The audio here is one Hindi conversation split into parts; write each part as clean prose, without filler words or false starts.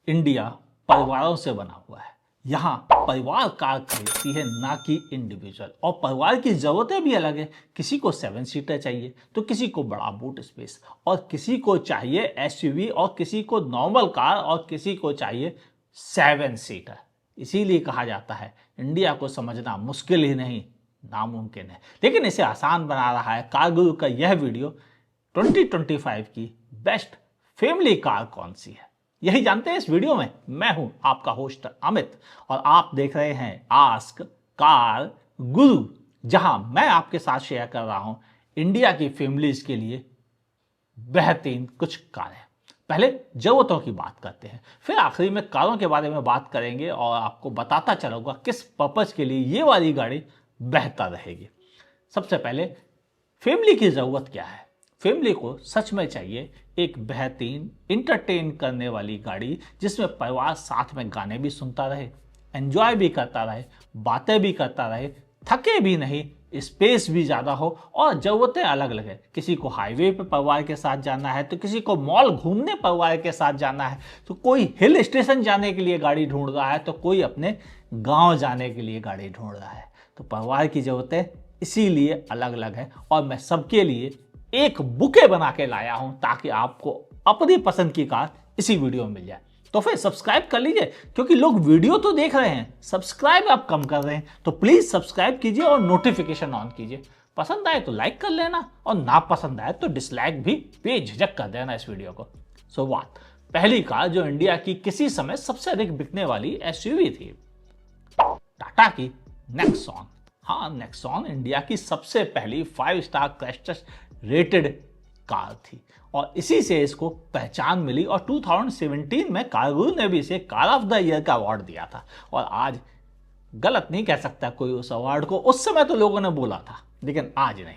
इंडिया परिवारों से बना हुआ है। यहाँ परिवार कार खरीदती है, ना कि इंडिविजुअल। और परिवार की ज़रूरतें भी अलग है। किसी को 7 सीटर चाहिए तो किसी को बड़ा बूट स्पेस, और किसी को चाहिए एसयूवी, और किसी को नॉर्मल कार, और किसी को चाहिए 7 सीटर। इसीलिए कहा जाता है इंडिया को समझना मुश्किल ही नहीं, नामुमकिन है। लेकिन इसे आसान बना रहा है कार गुरु का यह वीडियो। 2025 की बेस्ट फैमिली कार कौन सी है, यही जानते हैं इस वीडियो में। मैं हूं आपका होस्ट अमित, और आप देख रहे हैं आस्क कार गुरु, जहां मैं आपके साथ शेयर कर रहा हूं इंडिया की फैमिलीज के लिए बेहतरीन कुछ कारें। पहले जरूरतों की बात करते हैं, फिर आखिरी में कारों के बारे में बात करेंगे, और आपको बताता चलूंगा किस पर्पज के लिए ये वाली गाड़ी बेहतर रहेगी। सबसे पहले फैमिली की ज़रूरत क्या है। फैमिली को सच में चाहिए एक बेहतरीन इंटरटेन करने वाली गाड़ी, जिसमें परिवार साथ में गाने भी सुनता रहे, एंजॉय भी करता रहे, बातें भी करता रहे, थके भी नहीं, स्पेस भी ज़्यादा हो, और ज़रूरतें अलग अलग है। किसी को हाईवे पे परिवार के साथ जाना है, तो किसी को मॉल घूमने परिवार के साथ जाना है, तो कोई हिल स्टेशन जाने के लिए गाड़ी ढूंढ रहा है, तो कोई अपने गांव जाने के लिए गाड़ी ढूंढ रहा है। तो परिवार की ज़रूरतें इसीलिए अलग अलग है, और मैं सबके लिए एक बुके बना के लाया हूं, ताकि आपको अपनी पसंद की कार इसी वीडियो में मिल जाए। तो फिर सब्सक्राइब कर लीजिए, क्योंकि लोग वीडियो तो देख रहे हैं, सब्सक्राइब आप कम कर रहे हैं। तो प्लीज सब्सक्राइब कीजिए और नोटिफिकेशन ऑन कीजिए। पसंद आए तो लाइक कर लेना, और ना पसंद आए तो डिसलाइक भी बेझिझक कर देना इस वीडियो को। सो बात पहली कार, जो इंडिया की किसी समय सबसे अधिक बिकने वाली एसयूवी थी, टाटा की नेक्सॉन। हाँ, नेक्सॉन इंडिया की सबसे पहली 5 star crash test rated car थी, और इसी से इसको पहचान मिली। और 2017 में कार गुरु ने भी इसे कार ऑफ द ईयर का अवार्ड दिया था। और आज गलत नहीं कह सकता कोई उस अवार्ड को, उस समय तो लोगों ने बोला था, लेकिन आज नहीं।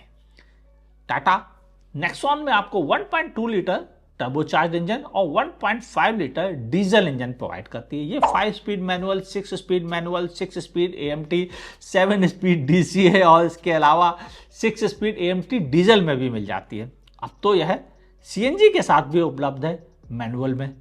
टाटा नेक्सॉन में आपको 1.2 लीटर टर्बोचार्ज इंजन और 1.5 लीटर डीजल इंजन प्रोवाइड करती है। ये 5 speed manual, 6 speed manual, 6 speed AMT, 7 speed DC है, और इसके अलावा 6 स्पीड एएमटी डीजल में भी मिल जाती है। अब तो यह सीएनजी के साथ भी उपलब्ध है मैनुअल में।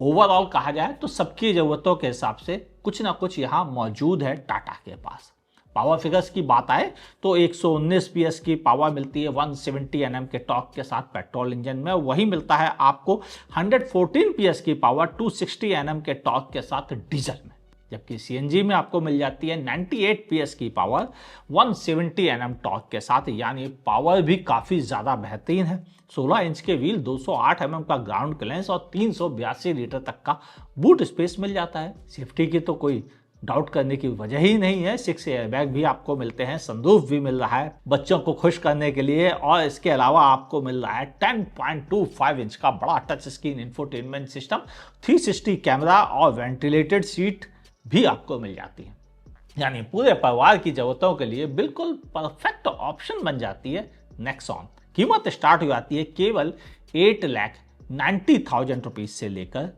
ओवरऑल कहा जाए तो सबकी ज़रूरतों के हिसाब से कुछ ना कुछ यहाँ मौजूद है टाटा के पास। पावर फिगर्स की बात आए तो 119 पीएस की पावर मिलती है 170 एनएम के टॉर्क के साथ पेट्रोल इंजन में। वही मिलता है आपको 114 पीएस की पावर 260 एनएम के टॉर्क के साथ डीजल में। जबकि सीएनजी में आपको मिल जाती है 98 पीएस की पावर 170 एनएम टॉर्क के साथ, यानी पावर भी काफ़ी ज़्यादा बेहतरीन है। 16 इंच के व्हील, 208 एमएम का ग्राउंड क्लियरेंस, और 382 लीटर तक का बूट स्पेस मिल जाता है। सेफ्टी की तो कोई डाउट करने की वजह ही नहीं है। 6 एयरबैग भी आपको मिलते हैं, सनरूफ भी मिल रहा है बच्चों को खुश करने के लिए, और इसके अलावा आपको मिल रहा है 10.25 इंच का बड़ा touch screen infotainment system, 360 camera, और वेंटिलेटेड सीट भी आपको मिल जाती है। यानी पूरे परिवार की जरूरतों के लिए बिल्कुल परफेक्ट ऑप्शन बन जाती है नेक्सॉन। कीमत स्टार्ट हो जाती है केवल 8,90,000 रुपीज से लेकर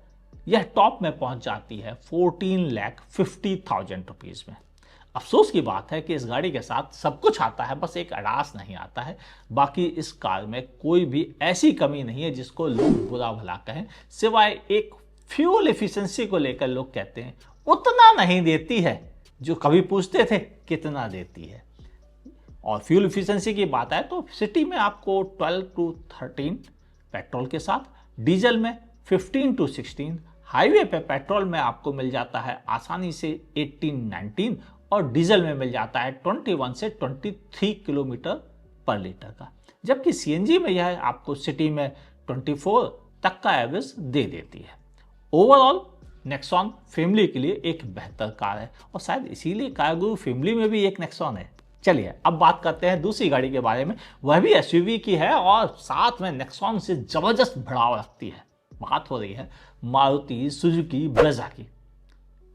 यह टॉप में पहुंच जाती है 14,50,000 रुपीज में। अफसोस की बात है कि इस गाड़ी के साथ सब कुछ आता है, बस एक अडास नहीं आता है। बाकी इस कार में कोई भी ऐसी कमी नहीं है जिसको लोग बुरा भला कहें, सिवाय एक फ्यूल एफिशिएंसी को लेकर लोग कहते हैं उतना नहीं देती है। जो कभी पूछते थे कितना देती है। और फ्यूल एफिशिएंसी की बात है तो सिटी में आपको 12 to 13 पेट्रोल के साथ, डीजल में 15 to 16, हाईवे पे पेट्रोल में आपको मिल जाता है आसानी से 18-19, और डीजल में मिल जाता है 21 से 23 किलोमीटर पर लीटर का। जबकि सीएनजी में यह आपको सिटी में 24 तक का एवरेज दे देती है। ओवरऑल नेक्सॉन फैमिली के लिए एक बेहतर कार है, और शायद इसीलिए कार गुरु फैमिली में भी एक नेक्सॉन है। चलिए अब बात करते हैं दूसरी गाड़ी के बारे में। वह भी एसयूवी की है, और साथ में नेक्सॉन से जबरदस्त भिड़ाव रखती है। बात हो रही है मारुति सुजुकी ब्रेजा की।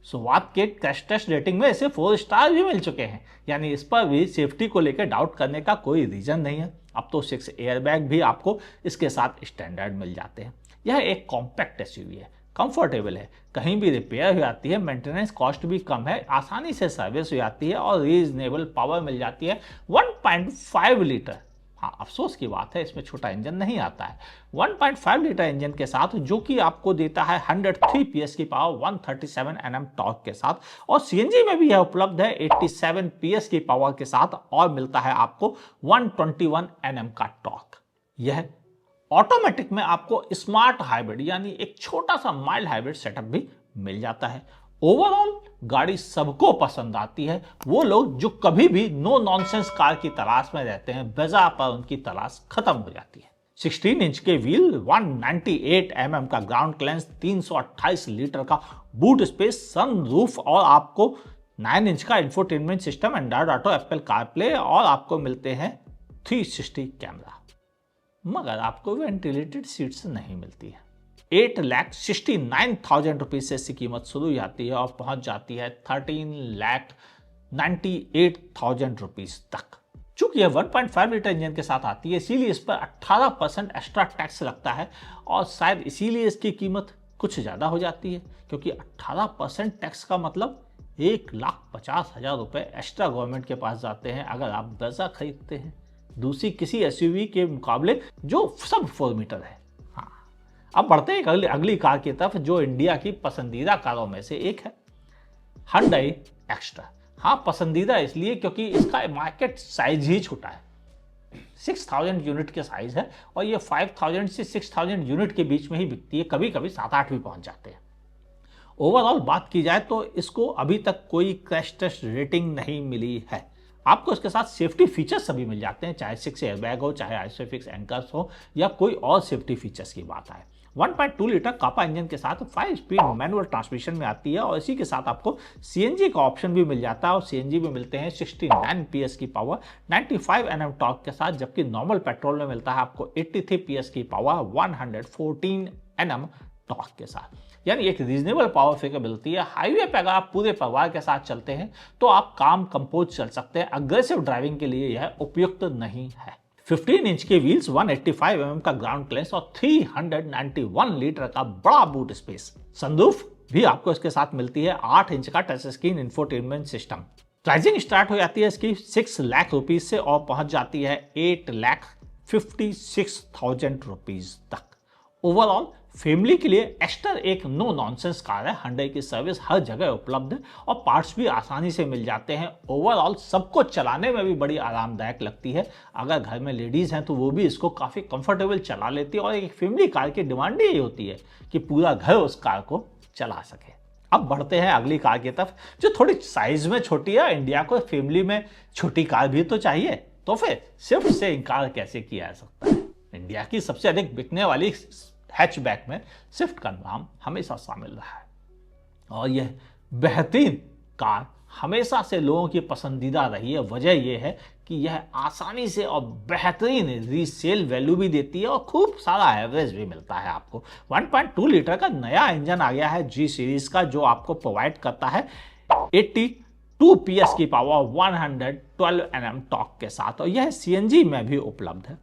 शुरुआत के क्रैश टेस्ट रेटिंग में इसे 4 स्टार भी मिल चुके हैं, यानी इस पर भी सेफ्टी को लेकर डाउट करने का कोई रीजन नहीं है। अब तो 6 एयरबैग भी आपको इसके साथ स्टैंडर्ड मिल जाते हैं। यह एक कॉम्पैक्ट एसयूवी है, कंफर्टेबल है, कहीं भी रिपेयर हो जाती है, मेंटेनेंस कॉस्ट भी कम है, आसानी से सर्विस हो जाती है, और रीजनेबल पावर मिल जाती है। 1.5 लीटर हाँ, अफसोस की बात है इसमें छोटा इंजन नहीं आता है। 1.5 लीटर इंजन के साथ जो कि आपको देता है 103 पीएस की पावर 137 एनएम टॉर्क के साथ, और सीएनजी में भी यह उपलब्ध है 87 पीएस की पावर के साथ और मिलता है आपको 121 एनएम का टॉर्क। यह ऑटोमेटिक में आपको स्मार्ट हाइब्रिड यानी एक छोटा सा माइल्ड हाइब्रिड सेटअप भी मिल जाता है। ओवरऑल गाड़ी सबको पसंद आती है, वो लोग जो कभी भी नो नॉनसेंस कार की तलाश में रहते हैं, वजह पर उनकी तलाश खत्म हो जाती है। 16 इंच के व्हील, 198 mm का ग्राउंड क्लियरेंस, 328 लीटर का बूट स्पेस, सनरूफ और आपको 9 इंच का infotainment system, Android auto, Apple CarPlay और आपको मिलते हैं 360 कैमरा, मगर आपको वेंटिलेटेड सीट्स नहीं मिलती है। 8,69,000 रुपीज से इसकी कीमत शुरू जाती है और पहुंच जाती है 13,98,000 रुपीज तक। चूंकि यह 1.5 लीटर इंजन के साथ आती है इसीलिए इस पर 18% एक्स्ट्रा टैक्स लगता है और शायद इसीलिए इसकी कीमत कुछ ज्यादा हो जाती है, क्योंकि 18% टैक्स का मतलब 1,50,000 रुपए एक्स्ट्रा गवर्नमेंट के पास जाते हैं अगर आप ब्रेजा खरीदते हैं दूसरी किसी एसयूवी के मुकाबले जो सब 4 मीटर है। अब बढ़ते हैं अगली कार की तरफ जो इंडिया की पसंदीदा कारों में से एक है, Hyundai एक्स्ट्रा। हाँ, पसंदीदा इसलिए क्योंकि इसका मार्केट साइज ही छोटा है, 6000 यूनिट के साइज है और ये 5000 से 6000 यूनिट के बीच में ही बिकती है, कभी कभी 7-8 भी पहुंच जाते हैं। ओवरऑल बात की जाए तो इसको अभी तक कोई क्रैश टेस्ट रेटिंग नहीं मिली है। आपको इसके साथ सेफ्टी फीचर्स सभी मिल जाते हैं, चाहे 6 एयरबैग हो, चाहे आइसोफिक्स एंकर्स हो या कोई और सेफ्टी फीचर्स की बात आए। 1.2 लीटर कापा इंजन के साथ 5 स्पीड मैनुअल ट्रांसमिशन में आती है और इसी के साथ आपको सीएनजी का ऑप्शन भी मिल जाता है और सीएनजी में मिलते हैं 69 पीएस की पावर, 95 एनएम टॉर्क के साथ, जबकि नॉर्मल पेट्रोल में मिलता है आपको 83 पीएस की पावर, 114 एनएम टॉर्क के साथ, यानी एक रीजनेबल पावर फिगर मिलती है। हाईवे पर अगर आप पूरे परिवार के साथ चलते हैं तो आप काम कंपोज चल सकते हैं, अग्रेसिव ड्राइविंग के लिए यह उपयुक्त नहीं है। 15 इंच के व्हील्स, 185 mm का ग्राउंड क्लियरेंस और 391 लीटर का बड़ा बूट स्पेस। सनरूफ भी आपको इसके साथ मिलती है, 8 इंच का touch screen infotainment system. Pricing start हो जाती है इसकी 6 लाख रुपीज से और पहुंच जाती है 8,56,000 रुपीज तक। ओवरऑल फैमिली लिए एक्स्टर एक नो नॉनसेंस कार है। Hyundai की सर्विस हर जगह उपलब्ध है और पार्ट्स भी आसानी से मिल जाते हैं। ओवरऑल सबको चलाने में भी बड़ी आरामदायक लगती है। अगर घर में लेडीज हैं तो वो भी इसको काफी कंफर्टेबल चला लेती है और एक फैमिली कार की डिमांड यही होती है कि पूरा घर उस कार को चला सके। अब बढ़ते हैं अगली कार की तरफ जो थोड़ी साइज में छोटी है। इंडिया को फैमिली में छोटी कार भी तो चाहिए, तो फिर स्विफ्ट से इनकार कैसे किया जा सकता है। इंडिया की सबसे अधिक बिकने वाली हैचबैक में स्विफ्ट का नाम हमेशा शामिल रहा है और यह बेहतरीन कार हमेशा से लोगों की पसंदीदा रही है। वजह यह है कि यह आसानी से और बेहतरीन रीसेल वैल्यू भी देती है और खूब सारा एवरेज भी मिलता है आपको। 1.2 लीटर का नया इंजन आ गया है जी सीरीज का जो आपको प्रोवाइड करता है 82 पीएस की पावर, 112 एनएम टॉर्क के साथ और यह सीएनजी में भी उपलब्ध है।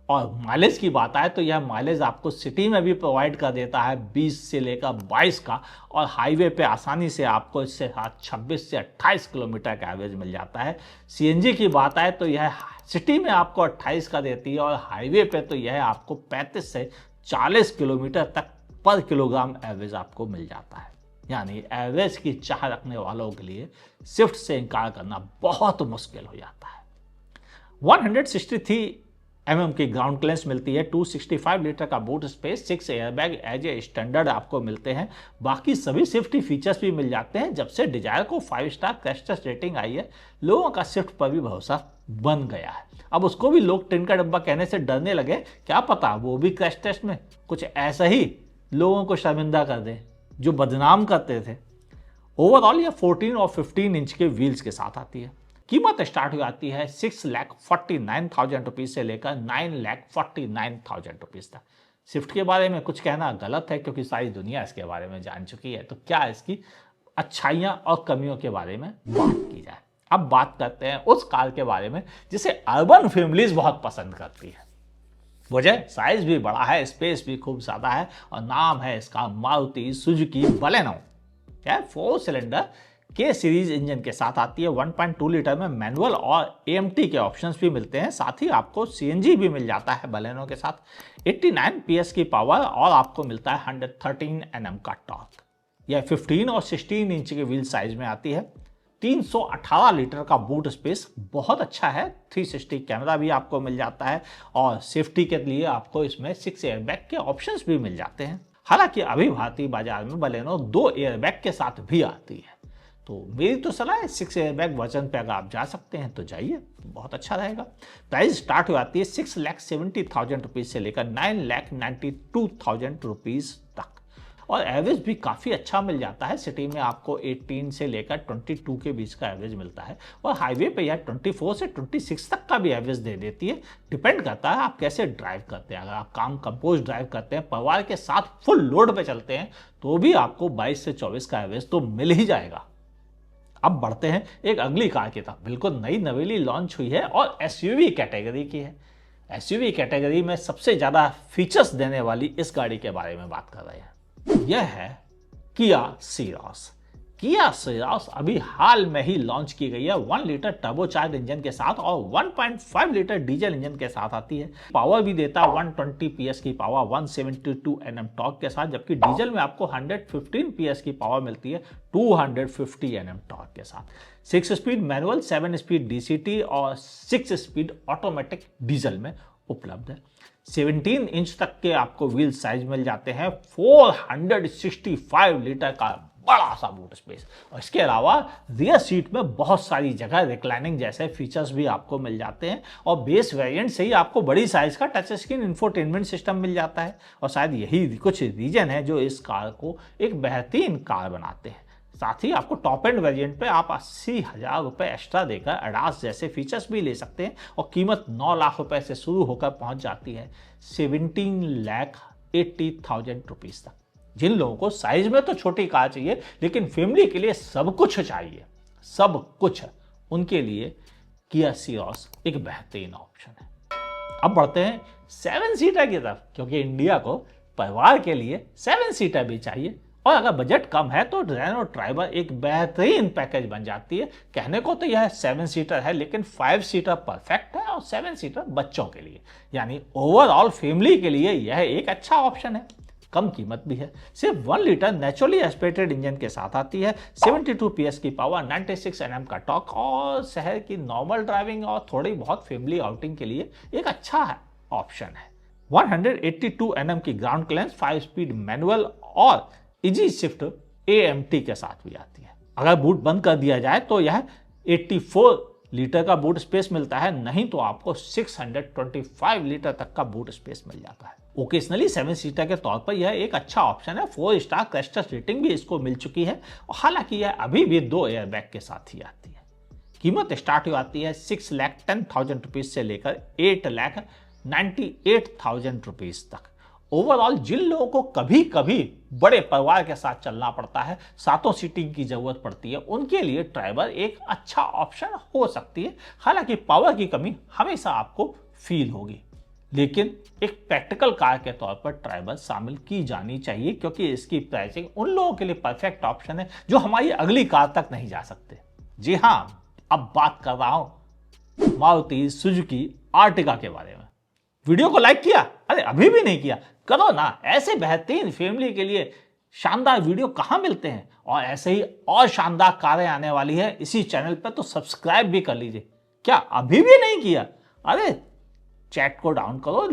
और माइलेज की बात आए तो यह माइलेज आपको सिटी में भी प्रोवाइड कर देता है 20 से लेकर 22 का और हाईवे पे आसानी से आपको इससे 26 से 28 किलोमीटर का एवरेज मिल जाता है। सीएनजी की बात आए तो यह सिटी में आपको 28 का देती है और हाईवे पे तो यह आपको 35 से 40 किलोमीटर तक पर किलोग्राम एवरेज आपको मिल जाता है। यानी एवरेज की चाह रखने वालों के लिए स्विफ्ट से इनकार करना बहुत मुश्किल हो जाता है। 163 mm की ग्राउंड क्लियरेंस मिलती है, 265 लीटर का boot space, 6 airbag as a standard आपको मिलते हैं। बाकी सभी सेफ्टी फीचर्स भी मिल जाते हैं। जब से डिजायर को 5 स्टार क्रैश टेस्ट रेटिंग आई है लोगों का स्विफ्ट पर भी भरोसा बन गया है। अब उसको भी लोग टिन का डब्बा कहने से डरने लगे, क्या पता वो भी क्रैश टेस्ट में कुछ ऐसा ही लोगों को शर्मिंदा कर दे जो बदनाम करते थे। ओवरऑल यह 14 और 15 इंच के व्हील्स के साथ आती है। कीमत स्टार्ट हो जाती है 6,49,000 रुपीज से लेकर 9,49,000 रुपीज तक। स्विफ्ट के बारे में कुछ कहना गलत है क्योंकि सारी दुनिया इसके बारे में जान चुकी है। तो क्या इसकी अच्छाइयां और कमियों के बारे में बात की जाए। अब बात करते हैं उस कार के बारे में जिसे अर्बन फैमिलीज बहुत पसंद करती है। वजह साइज भी बड़ा है, स्पेस भी खूब ज्यादा है और नाम है इसका मारुति सुजुकी बलेनो। 4 सिलेंडर के सीरीज इंजन के साथ आती है। 1.2 लीटर में मैनुअल और AMT के ऑप्शंस भी मिलते हैं, साथ ही आपको CNG भी मिल जाता है बलेनो के साथ। 89 PS की पावर और आपको मिलता है 113 Nm का टॉर्क। यह 15 और 16 इंच के व्हील साइज में आती है। 318 लीटर का बूट स्पेस बहुत अच्छा है। 360 कैमरा भी आपको मिल जाता है और सेफ्टी के लिए आपको इसमें 6 एयरबैग के ऑप्शंस भी मिल जाते हैं। हालांकि अभी भारतीय बाजार में बलेनो 2 एयरबैग के साथ भी आती है, तो मेरी तो सलाह है 6 एयरबैग वर्जन पे अगर आप जा सकते हैं तो जाइए, बहुत अच्छा रहेगा। प्राइस स्टार्ट हो जाती है 6,70,000 रुपीज़ से लेकर 9,92,000 रुपीज़ तक, और एवरेज भी काफ़ी अच्छा मिल जाता है। सिटी में आपको 18 से लेकर 22 के बीच का एवरेज मिलता है, और हाईवे पे यह 24 से 26 तक का भी एवरेज दे देती है। डिपेंड करता है आप कैसे ड्राइव करते हैं। अगर आप काम कंपोज ड्राइव करते हैं, परिवार के साथ फुल लोड पे चलते हैं, तो भी आपको 22 से 24 का एवरेज तो मिल ही जाएगा। अब बढ़ते हैं एक अगली कार की तरफ। बिल्कुल नई नवेली लॉन्च हुई है और SUV कैटेगरी की है। SUV कैटेगरी में सबसे ज़्यादा फीचर्स देने वाली इस गाड़ी के बारे में बात कर रहे हैं। यह है किया सीरोस। किया सीरोस अभी हाल में ही लॉन्च की गई है। 1 लीटर टर्बोचार्ज इंजन के साथ और 1.5 लीटर डीजल इंजन के साथ आती है। पावर भी देता है 120 PS की पावर 172 Nm टॉर्क के साथ, जबकि डीजल में आपको 115 PS की पावर मिलती है 250 Nm टॉर्क के साथ। 6 स्पीड मैनुअल, 7 स्पीड DCT और 6 स्पीड ऑटोमेटिक डीजल में उपलब्ध है। 17 इंच तक के आपको व्हील साइज मिल जाते हैं। 465 लीटर का बड़ा सा बूट स्पेस, और इसके अलावा रियर सीट में बहुत सारी जगह रिक्लाइनिंग जैसे फीचर्स भी आपको मिल जाते हैं, और बेस वेरिएंट से ही आपको बड़ी साइज का टच स्क्रीन इंफोटेनमेंट सिस्टम मिल जाता है। और शायद यही कुछ रीजन है जो इस कार को एक बेहतरीन कार बनाते हैं। साथ ही आपको टॉप एंड वेरिएंट पे आप 80,000 रुपये एक्स्ट्रा देकर अडास जैसे फीचर्स भी ले सकते हैं, और कीमत 9 लाख रुपए से शुरू होकर पहुंच जाती है 17,80,000 रुपीज़ तक। जिन लोगों को साइज में तो छोटी कार चाहिए लेकिन फैमिली के लिए सब कुछ चाहिए, सब कुछ, उनके लिए किया सीरोस एक बेहतरीन ऑप्शन है। अब बढ़ते हैं 7 सीटर की तरफ, क्योंकि इंडिया को परिवार के लिए 7 सीटर भी चाहिए, और अगर बजट कम है तो रेनो ट्राइबर एक बेहतरीन पैकेज बन जाती है। कहने को तो यह 7 सीटर है, लेकिन 5 सीटर परफेक्ट है और 7 सीटर बच्चों के लिए, यानी ओवरऑल फैमिली के लिए यह एक अच्छा ऑप्शन है। कम कीमत भी है। सिर्फ 1 लीटर नेचुरली एस्पिरेटेड इंजन के साथ आती है। 72 PS की पावर, 96 Nm का टॉर्क, और शहर की नॉर्मल ड्राइविंग और थोड़ी बहुत फैमिली आउटिंग के लिए एक अच्छा ऑप्शन है। 182 Nm की ग्राउंड क्लियरेंस, 5 स्पीड मैनुअल और इजी शिफ्ट AMT के साथ भी आती है। अगर बूट बंद कर दिया जाए तो यह 84 लीटर का बूट स्पेस मिलता है, नहीं तो आपको 625 लीटर तक का बूट स्पेस मिल जाता है। ओकेजनली 7 सीटर के तौर पर यह एक अच्छा ऑप्शन है। 4 स्टार क्रैश रेटिंग भी इसको मिल चुकी है, और हालांकि यह अभी भी 2 एयरबैग के साथ ही आती है। कीमत स्टार्ट हो जाती है 6,10,000 रुपीज़ से लेकर 8,98,000 रुपीज़ तक। ओवरऑल जिन लोगों को कभी कभी बड़े परिवार के साथ चलना पड़ता है, 7 सीटिंग की जरूरत पड़ती है, उनके लिए ट्राइबर एक अच्छा ऑप्शन हो सकती है। हालांकि पावर की कमी हमेशा आपको फील होगी, लेकिन एक प्रैक्टिकल कार के तौर पर ट्राइबर शामिल की जानी चाहिए, क्योंकि इसकी प्राइसिंग उन लोगों के लिए परफेक्ट ऑप्शन है जो हमारी अगली कार तक नहीं जा सकते। जी हाँ, अब बात कर रहा हूं मारुति सुजुकी आर्टिगा के बारे में। वीडियो को लाइक किया? अरे अभी भी नहीं किया? करो ना। ऐसे बेहतरीन फैमिली के लिए शानदार वीडियो कहां मिलते हैं, और ऐसे ही और शानदार कारें आने वाली है इसी चैनल पर, तो सब्सक्राइब भी कर लीजिए। क्या अभी भी नहीं किया? अरे चैट को डाउन करो,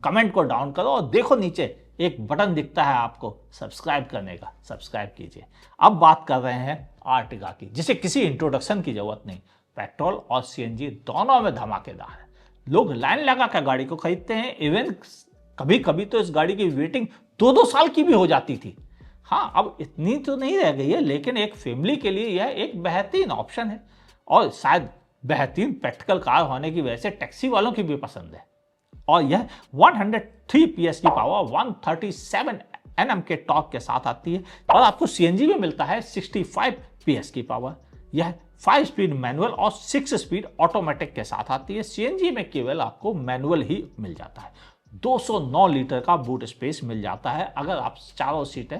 कमेंट को डाउन करो, और देखो नीचे एक बटन दिखता है आपको सब्सक्राइब करने का, सब्सक्राइब कीजिए। अब बात कर रहे हैं आर्टिगा की, जिसे किसी इंट्रोडक्शन की जरूरत नहीं। पेट्रोल और CNG दोनों में धमाकेदार है। लोग लाइन लगा कर गाड़ी को खरीदते हैं। इवन कभी कभी तो इस गाड़ी की वेटिंग 2-2 साल की भी हो जाती थी। हाँ, अब इतनी तो नहीं रह गई है, लेकिन एक फैमिली के लिए यह एक बेहतरीन ऑप्शन है, और शायद बेहतरीन प्रैक्टिकल कार होने की वजह से टैक्सी वालों की भी पसंद है। और यह 103 PS की पावर, 137 Nm के टॉर्क के साथ आती है, और आपको CNG में मिलता है 65 PS की पावर। यह 5 स्पीड मैनुअल और 6 स्पीड ऑटोमेटिक के साथ आती है। CNG में केवल आपको मैनुअल ही मिल जाता है। 209 लीटर का बूट स्पेस मिल जाता है, अगर आप चारों सीटें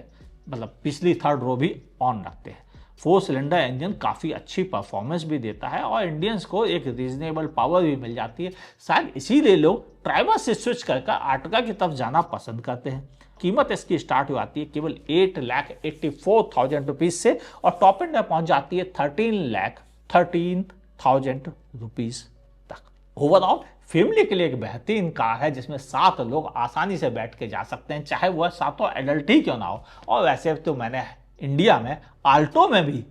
मतलब पिछली 3rd रो भी ऑन रखते हैं। 4 सिलेंडर इंजन काफ़ी अच्छी परफॉर्मेंस भी देता है और इंडियंस को एक रीजनेबल पावर भी मिल जाती है। शायद इसीलिए लोग ट्राइबर से स्विच कर आर्टिगा की तरफ जाना पसंद करते हैं। कीमत इसकी स्टार्ट हो जाती है केवल 8,84,000 रुपीज़ से और टॉप एंड में पहुंच जाती है 13,13,000 रुपीज़ तक। ओवरऑल फैमिली के लिए एक बेहतरीन कार है जिसमें 7 लोग आसानी से बैठ के जा सकते हैं, चाहे वह 7 एडल्ट ही क्यों ना हो। और वैसे तो मैंने इंडिया में आल्टो में भी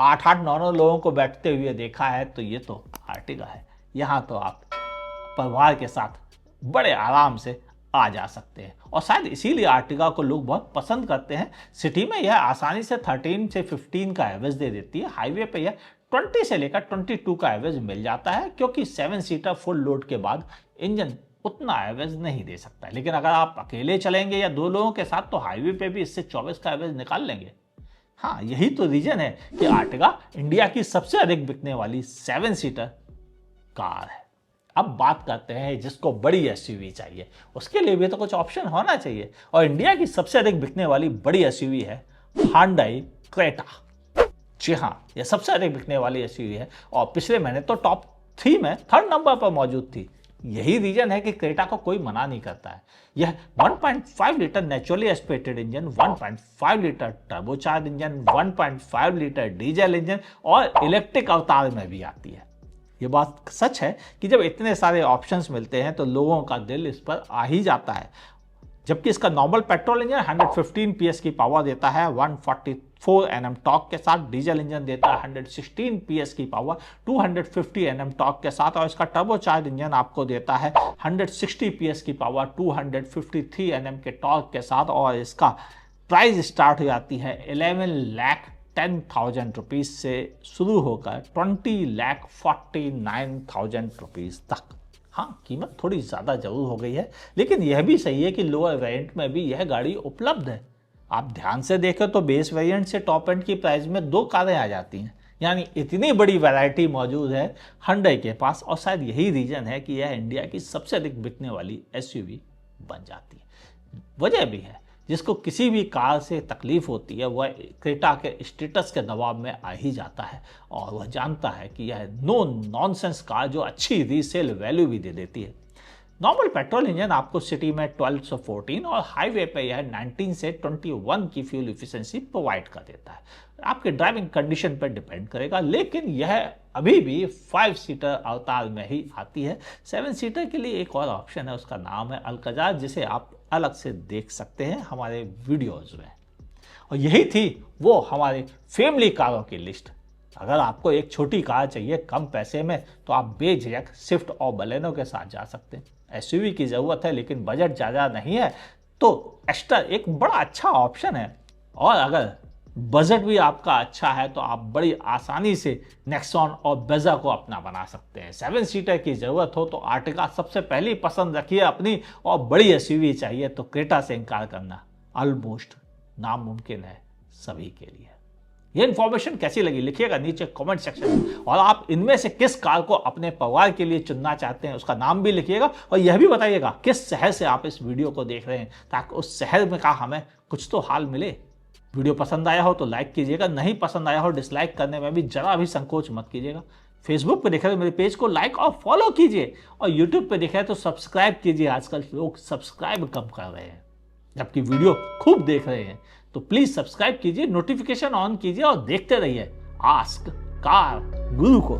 8-8, 9-9 लोगों को बैठते हुए देखा है, तो ये तो आर्टिगा है। यहाँ तो आप परिवार के साथ बड़े आराम से आ जा सकते हैं और शायद इसीलिए आर्टिगा को लोग बहुत पसंद करते हैं। सिटी में यह आसानी से 13 से 15 का एवरेज दे देती है, हाईवे पे यह 20 से लेकर 22 का एवरेज मिल जाता है, क्योंकि 7 सीटर फुल लोड के बाद इंजन उतना एवरेज नहीं दे सकता है। लेकिन अगर आप अकेले चलेंगे या 2 लोगों के साथ तो हाईवे पे भी इससे 24 का एवरेज निकाल लेंगे। हाँ, यही तो रीजन है कि आर्टिगा इंडिया की सबसे अधिक बिकने वाली 7 सीटर कार है। अब बात करते हैं जिसको बड़ी एसयूवी चाहिए, उसके लिए भी तो कुछ ऑप्शन होना चाहिए और इंडिया की सबसे अधिक बिकने वाली बड़ी एसयूवी है Hyundai क्रेटा। जी हाँ, यह सबसे अधिक बिकने वाली एसयूवी है और पिछले महीने तो टॉप 3 में 3rd नंबर पर मौजूद थी। यही रीजन है कि क्रेटा को कोई मना नहीं करता है। यह 1.5 litre naturally aspirated engine, 1.5 litre turbocharge engine, 1.5 litre diesel engine और इलेक्ट्रिक अवतार में भी आती है। ये बात सच है कि जब इतने सारे ऑप्शंस मिलते हैं तो लोगों का दिल इस पर आ ही जाता है। जबकि इसका नॉर्मल पेट्रोल इंजन 115 PS की पावर देता है 144 Nm टॉर्क के साथ, डीजल इंजन देता है 116 PS की पावर 250 Nm टॉर्क के साथ और इसका टर्बोचार्ज इंजन आपको देता है 160 PS की पावर 253 Nm के टॉर्क के साथ और इसका प्राइस स्टार्ट हो जाती है 11,10,000 रुपीज़ से शुरू होकर 20,49,000 रुपीज़ तक। हाँ, कीमत थोड़ी ज़्यादा जरूर हो गई है, लेकिन यह भी सही है कि लोअर वेरिएंट में भी यह गाड़ी उपलब्ध है। आप ध्यान से देखें तो बेस वेरिएंट से टॉप एंड की प्राइस में 2 कारें आ जाती हैं, यानी इतनी बड़ी वैरायटी मौजूद है Hyundai के पास और शायद यही रीज़न है कि यह इंडिया की सबसे अधिक बिकने वाली एसयूवी बन जाती है। वजह भी है, जिसको किसी भी कार से तकलीफ होती है वह क्रेटा के स्टेटस के दबाव में आ ही जाता है और वह जानता है कि यह नो नॉनसेंस कार जो अच्छी रीसेल वैल्यू भी दे देती है। नॉर्मल पेट्रोल इंजन आपको सिटी में 12 से 14 और हाईवे पे यह 19 से 21 की फ्यूल इफिशिएंसी प्रोवाइड कर देता है। आपके ड्राइविंग कंडीशन पर डिपेंड करेगा, लेकिन यह अभी भी 5 सीटर अवतार में ही आती है। 7 सीटर के लिए एक और ऑप्शन है, उसका नाम है अल्काजार, जिसे आप अलग से देख सकते हैं हमारे वीडियोज में। और यही थी वो हमारी फैमिली कारों की लिस्ट। अगर आपको एक छोटी कार चाहिए कम पैसे में तो आप बेझिझक स्विफ्ट और बलेनो के साथ जा सकते हैं। एसयूवी की ज़रूरत है लेकिन बजट ज़्यादा नहीं है तो एक्स्ट्रा एक बड़ा अच्छा ऑप्शन है। और अगर बजट भी आपका अच्छा है तो आप बड़ी आसानी से नेक्सॉन और ब्रेजा को अपना बना सकते हैं। 7 सीटर की ज़रूरत हो तो आर्टिगा सबसे पहली पसंद रखिए अपनी, और बड़ी एसयूवी चाहिए तो क्रेटा से इनकार करना ऑलमोस्ट नामुमकिन है सभी के लिए। ये इन्फॉर्मेशन कैसी लगी लिखिएगा नीचे कमेंट सेक्शन में, और आप इनमें से किस कार को अपने परिवार के लिए चुनना चाहते हैं उसका नाम भी लिखिएगा और यह भी बताइएगा किस शहर से आप इस वीडियो को देख रहे हैं, ताकि उस शहर में का हमें कुछ तो हाल मिले। वीडियो पसंद आया हो तो लाइक कीजिएगा, नहीं पसंद आया हो डिसलाइक करने में भी जरा भी संकोच मत कीजिएगा। फेसबुक पे देख रहे हो मेरे पेज को लाइक और फॉलो कीजिए, और यूट्यूब पे देख रहे हैं तो सब्सक्राइब कीजिए। आजकल लोग सब्सक्राइब कम कर रहे हैं जबकि वीडियो खूब देख रहे हैं, तो प्लीज सब्सक्राइब कीजिए, नोटिफिकेशन ऑन कीजिए और देखते रहिए आस्क कार गुरु को।